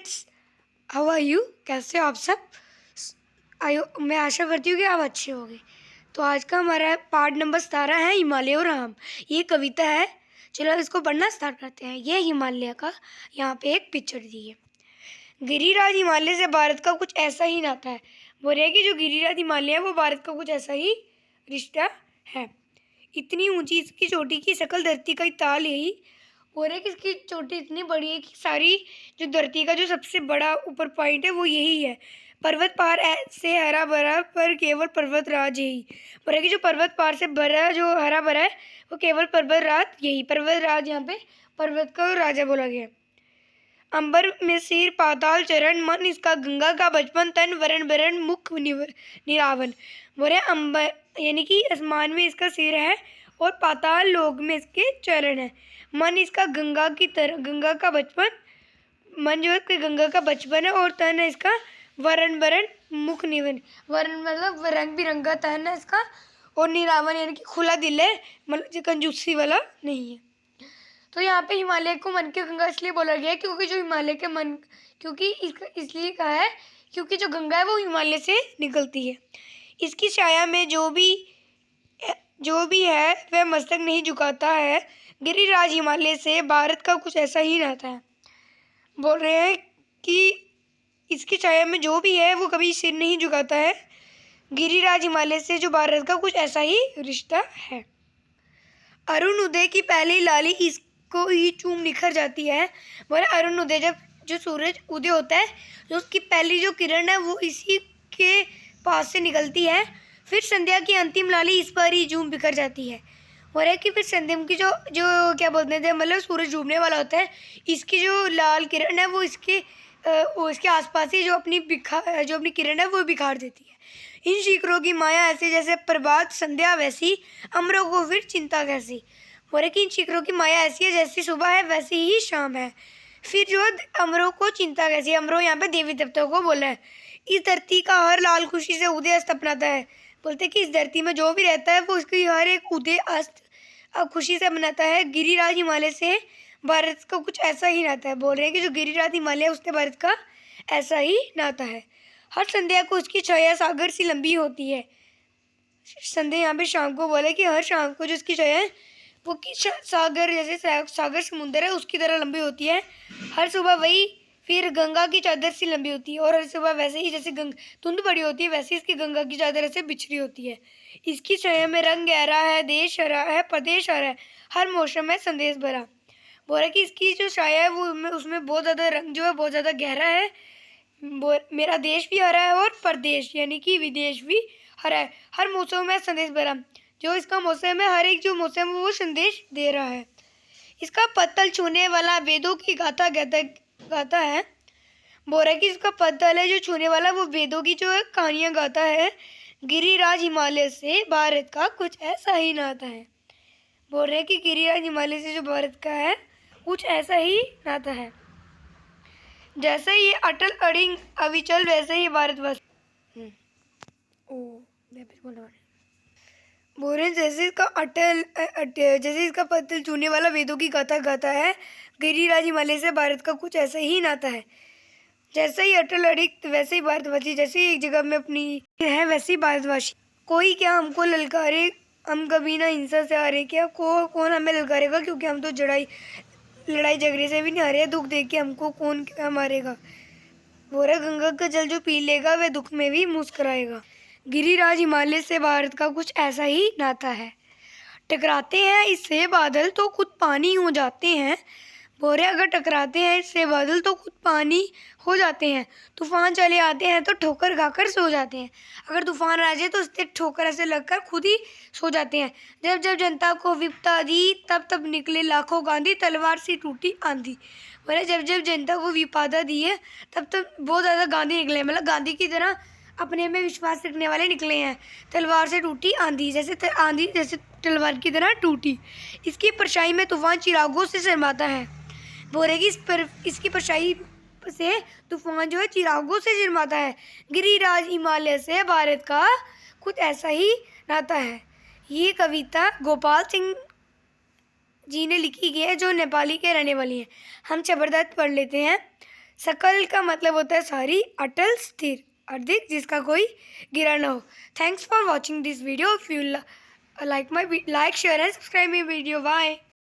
Friends, how are you? कैसे हो आप सब? मैं आशा करती हूँ कि आप अच्छे होंगे। तो आज का हमारा पार्ट नंबर 17 है हिमालय और हम। ये कविता है, चलो इसको पढ़ना स्टार्ट करते हैं। ये हिमालय का यहाँ पे एक पिक्चर दी है। गिरिराज हिमालय से भारत का कुछ ऐसा ही नाता है। बोल रहे हैं कि जो गिरिराज हिमालय है वो भारत का कुछ ऐसा ही रिश्ता है। इतनी ऊंची इसकी चोटी की शकल धरती का ही ताल यही। और एक इसकी चोटी इतनी बड़ी है कि सारी जो धरती का जो सबसे बड़ा ऊपर पॉइंट है वो यही है। पर्वत पहाड़ से हरा भरा पर केवल पर्वत राज यही। और कि जो पर्वत पहाड़ से भरा जो हरा भरा है वो केवल पर्वत राज यही। पर्वत राज यहाँ पे पर्वत का राजा बोला गया। अंबर में सिर पाताल चरण मन इसका गंगा का बचपन तन वरण वरण मुख निरावन। बोले अंबर यानी कि आसमान में इसका सिर है और पाताल लोक में इसके चरण है। मन इसका गंगा की तरह गंगा का बचपन मन जो है गंगा का बचपन है और तन है इसका वरण वरण मुख निवन। वरण मतलब रंग बिरंगा तन है इसका और निरावन यानी कि खुला दिल है, मतलब जो कंजूसी वाला नहीं है। तो यहाँ पे हिमालय को मन की गंगा इसलिए बोला गया है क्योंकि जो हिमालय के मन क्योंकि इसलिए कहा है क्योंकि जो गंगा है वो हिमालय से निकलती है। इसकी छाया में जो भी है वह मस्तक नहीं झुकाता है। गिरिराज हिमालय से भारत का कुछ ऐसा ही नाता है। बोल रहे हैं कि इसकी छाया में जो भी है वो कभी सिर नहीं झुकाता है। गिरिराज हिमालय से जो भारत का कुछ ऐसा ही रिश्ता है। अरुण उदय की पहली लाली इसको ही चूम निखर जाती है। बोले अरुण उदय जब जो सूरज उदय होता है तो उसकी पहली जो किरण है वो इसी के पास से निकलती है। फिर संध्या की अंतिम लाली इस पर ही झूम बिखर जाती है। और है कि फिर संध्या की जो जो क्या बोलते थे मतलब सूरज डूबने वाला होता है, इसकी जो लाल किरण है वो इसके आसपास ही जो अपनी किरण है वो बिखार देती है। इन शिखरों की माया ऐसी जैसे प्रभात संध्या वैसी अमरों को फिर चिंता कैसी। और कि इन शिखरों की माया ऐसी है जैसी सुबह है वैसी ही शाम है। फिर जो अमरों को चिंता कैसी। अमरों यहाँ पे देवी देवताओं को बोला है। इस धरती का हर लाल खुशी से उदय अस्त अपनाता है। बोलते कि इस धरती में जो भी रहता है वो उसकी हर एक उदय अस्त खुशी से मनाता है। गिरिराज हिमालय से भारत का कुछ ऐसा ही नाता है। बोल रहे हैं कि जो गिरिराज हिमालय है उससे भारत का ऐसा ही नाता है। हर संध्या को उसकी छाया सागर सी लंबी होती है। संध्या यहाँ पे शाम को बोले कि हर शाम को जो उसकी छाया है वो सागर जैसे सागर समुद्र है उसकी तरह लंबी होती है। हर सुबह वही फिर गंगा की चादर सी लंबी होती है और हर सुबह वैसे ही जैसे धुंध बड़ी होती है वैसे इसकी गंगा की चादर ऐसे बिछड़ी होती है। इसकी छाया में रंग गहरा है, देश हरा है, प्रदेश हरा है, हर मौसम में संदेश भरा। बोला कि इसकी जो छाया है वो उसमें बहुत ज़्यादा रंग जो है बहुत ज़्यादा गहरा है। मेरा देश भी हरा है और प्रदेश यानी कि विदेश भी हरा है, हर मौसम में संदेश भरा। जो इसका मौसम है हर एक जो मौसम है वो संदेश दे रहा है। इसका पत्तल छूने वाला वेदों की गाता है। बोल रहा है कि इसका पत्तल है जो छूने वाला वो वेदों की जो है कहानियाँ गाता है। गिरिराज हिमालय से भारत का कुछ ऐसा ही नाता है। बोल रहे हैं कि गिरिराज हिमालय से जो भारत का है कुछ ऐसा ही नाता है। जैसे ही अटल अड़िंग अविचल वैसे ही भारतवर्ष। बोल रहे जैसे इसका पत्तल छूने वाला वेदों की गाथा गाता है। गिरिराज हिमालय से भारत का कुछ ऐसा ही नाता है। जैसे ही अटल अड़िग वैसे ही भारतवासी। जैसे ही एक जगह में अपनी है वैसे ही भारतवासी। कोई क्या हमको ललकारे हम कभी ना हिंसा से हारे। क्या कौन हमें ललकारेगा क्योंकि हम तो लड़ाई झगड़े से भी नहीं हारे। दुख देख के हमको कौन क्या मारेगा। बोरा गंगा का जल जो पी लेगा वह दुख में भी मुस्कुराएगा। गिरिराज हिमालय से भारत का कुछ ऐसा ही नाता है। टकराते हैं इससे बादल तो खुद पानी हो जाते हैं। बोरे अगर टकराते हैं इससे बादल तो खुद पानी हो जाते हैं। तूफान चले आते हैं तो ठोकर खाकर सो जाते हैं। अगर तूफान आ जाए तो उससे ठोकर ऐसे लगकर खुद ही सो जाते हैं। जब जब जनता को विपदा दी तब तब निकले लाखों गांधी तलवार से टूटी आंधी। बोले जब जब जनता को विपदा दी है तब तब बहुत ज़्यादा गांधी निकले, मतलब गांधी की तरह अपने में विश्वास रखने वाले निकले हैं। तलवार से टूटी आंधी जैसे तलवार की तरह टूटी। इसकी परछाई में तूफान चिरागों से शर्माता है। बोलेगी इसकी परछाई से तूफान जो है चिरागों से शर्माता है। गिरिराज हिमालय से भारत का कुछ ऐसा ही नाता है। ये कविता गोपाल सिंह जी ने लिखी गई है जो नेपाली के रहने वाली हैं। हम जबरदस्त पढ़ लेते हैं। सकल का मतलब होता है सारी, अटल स्थिर, अधिक जिसका कोई गिरा ना हो। Thanks for watching this video. If you like my like, share and subscribe my video. Bye.